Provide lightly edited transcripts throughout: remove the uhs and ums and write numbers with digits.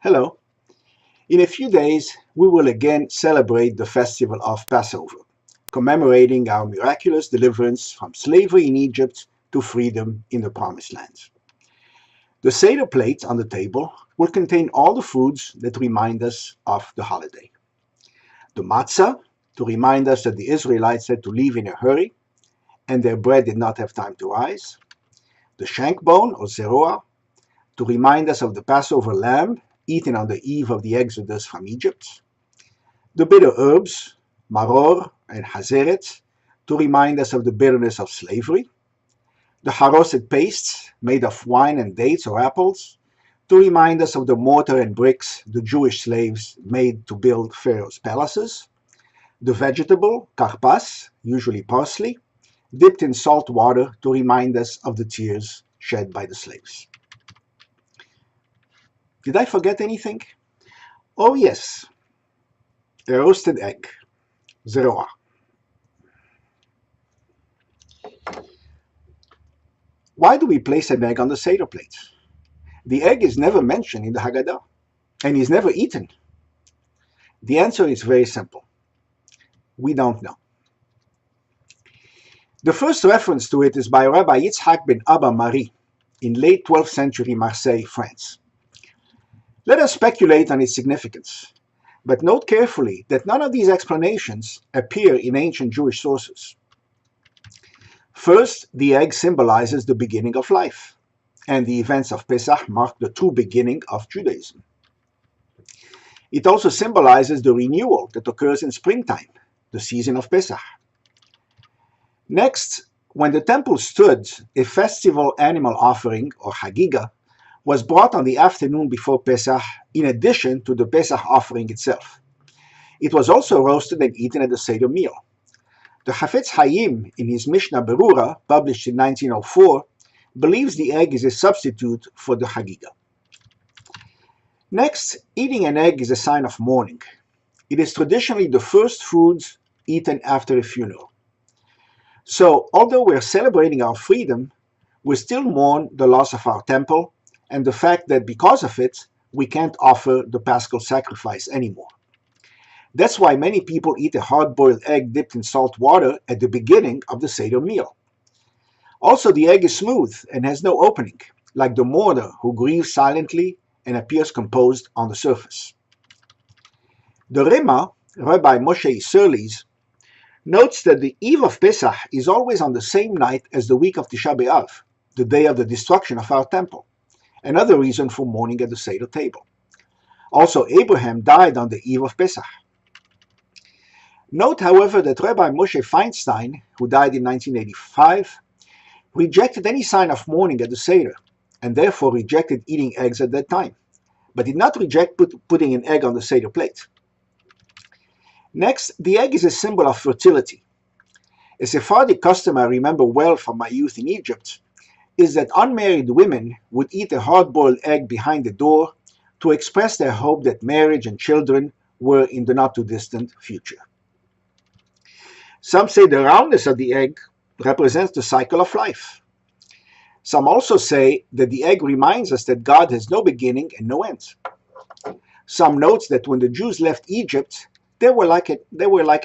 Hello. In a few days, we will again celebrate the festival of Passover, commemorating our miraculous deliverance from slavery in Egypt to freedom in the Promised Land. The seder plate on the table will contain all the foods that remind us of the holiday. The matzah, to remind us that the Israelites had to leave in a hurry and their bread did not have time to rise. The shank bone, or zeroah, to remind us of the Passover lamb eaten on the eve of the exodus from Egypt. The bitter herbs, maror and hazeret, to remind us of the bitterness of slavery. The haroset pastes, made of wine and dates or apples, to remind us of the mortar and bricks the Jewish slaves made to build Pharaoh's palaces. The vegetable, karpas, usually parsley, dipped in salt water to remind us of the tears shed by the slaves. Did I forget anything? Oh yes, a roasted egg, zeroah. Why do we place an egg on the seder plate? The egg is never mentioned in the Haggadah and is never eaten. The answer is very simple. We don't know. The first reference to it is by Rabbi Yitzhak ben Abba Mari in late 12th century Marseille, France. Let us speculate on its significance, but note carefully that none of these explanations appear in ancient Jewish sources. First, the egg symbolizes the beginning of life, and the events of Pessah mark the true beginning of Judaism. It also symbolizes the renewal that occurs in springtime, the season of Pessah. Next, when the temple stood, a festival animal offering, or Haggadah, was brought on the afternoon before Pessah in addition to the Pessah offering itself. It was also roasted and eaten at the Seder meal. The Hafetz Haim, in his Mishnah Berurah, published in 1904, believes the egg is a substitute for the Haggadah. Next, eating an egg is a sign of mourning. It is traditionally the first foods eaten after a funeral. So, although we're celebrating our freedom, we still mourn the loss of our temple and the fact that because of it, we can't offer the Paschal sacrifice anymore. That's why many people eat a hard-boiled egg dipped in salt water at the beginning of the Seder meal. Also, the egg is smooth and has no opening, like the mourner who grieves silently and appears composed on the surface. The Rema, Rabbi Moshe Isserles, notes that the eve of Pesach is always on the same night as the week of Tisha B'Av, the day of the destruction of our temple. Another reason for mourning at the Seder table. Also, Abraham died on the eve of Pesach. Note, however, that Rabbi Moshe Feinstein, who died in 1985, rejected any sign of mourning at the Seder, and therefore rejected eating eggs at that time, but did not reject putting an egg on the Seder plate. Next, the egg is a symbol of fertility. A Sephardic custom I remember well from my youth in Egypt is that unmarried women would eat a hard-boiled egg behind the door to express their hope that marriage and children were in the not-too-distant future. Some say the roundness of the egg represents the cycle of life. Some also say that the egg reminds us that God has no beginning and no end. Some note that when the Jews left Egypt, they were like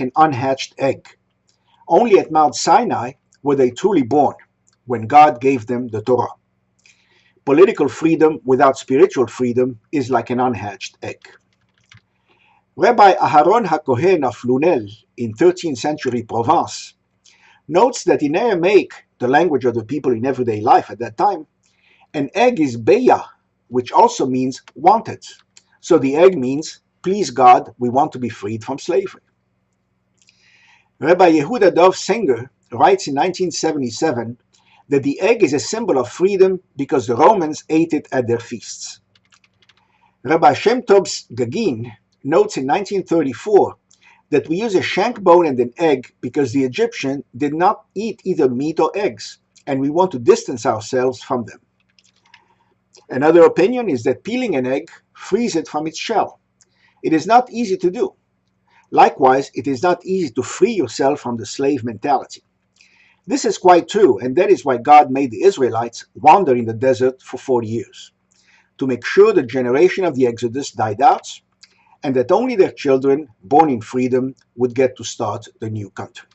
an unhatched egg. Only at Mount Sinai were they truly born, when God gave them the Torah. Political freedom without spiritual freedom is like an unhatched egg. Rabbi Aharon HaKohen of Lunel in 13th century Provence notes that in Aramaic, the language of the people in everyday life at that time, an egg is beya, which also means wanted. So the egg means, please God, we want to be freed from slavery. Rabbi Yehuda Dov Singer writes in 1977 that the egg is a symbol of freedom because the Romans ate it at their feasts. Rabbi Shem Tov's Gagin notes in 1934 that we use a shank bone and an egg because the Egyptian did not eat either meat or eggs, and we want to distance ourselves from them. Another opinion is that peeling an egg frees it from its shell. It is not easy to do. Likewise, it is not easy to free yourself from the slave mentality. This is quite true, and that is why God made the Israelites wander in the desert for 40 years. to make sure the generation of the Exodus died out and that only their children born in freedom would get to start the new country.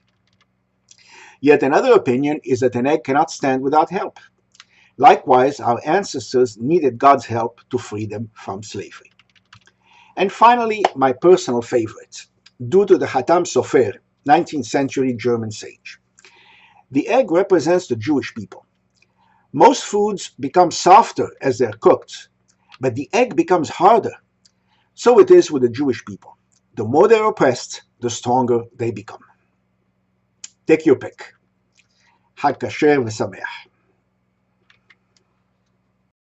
Yet another opinion is that an egg cannot stand without help. Likewise, our ancestors needed God's help to free them from slavery. And finally, my personal favorite, due to the Hatam Sofer, 19th century German sage. The egg represents the Jewish people. Most foods become softer as they're cooked, but the egg becomes harder. So it is with the Jewish people. The more they're oppressed, the stronger they become. Take your pick. Hag Kasher v'Sameach.